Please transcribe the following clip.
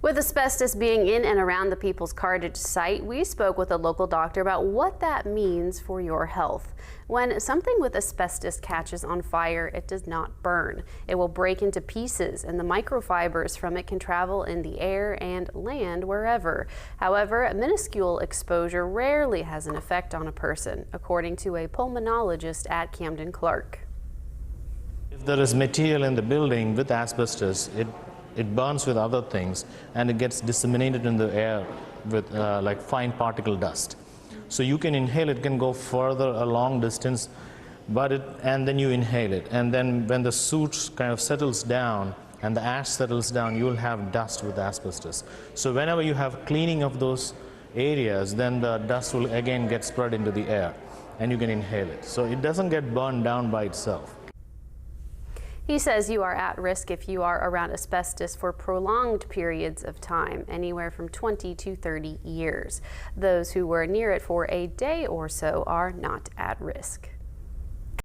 With asbestos being in and around the People's Cartage site, we spoke with a local doctor about what that means for your health. When something with asbestos catches on fire, it does not burn. It will break into pieces, and the microfibers from it can travel in the air and land wherever. However, minuscule exposure rarely has an effect on a person, according to a pulmonologist at Camden Clark. If there is material in the building with asbestos, it burns with other things and it gets disseminated in the air with like fine particle dust. So you can inhale it, can go further a long distance, and then you inhale it. And then when the soot kind of settles down and the ash settles down, you'll have dust with asbestos. So whenever you have cleaning of those areas, then the dust will again get spread into the air and you can inhale it. So it doesn't get burned down by itself. He says you are at risk if you are around asbestos for prolonged periods of time, anywhere from 20 to 30 years. Those who were near it for a day or so are not at risk.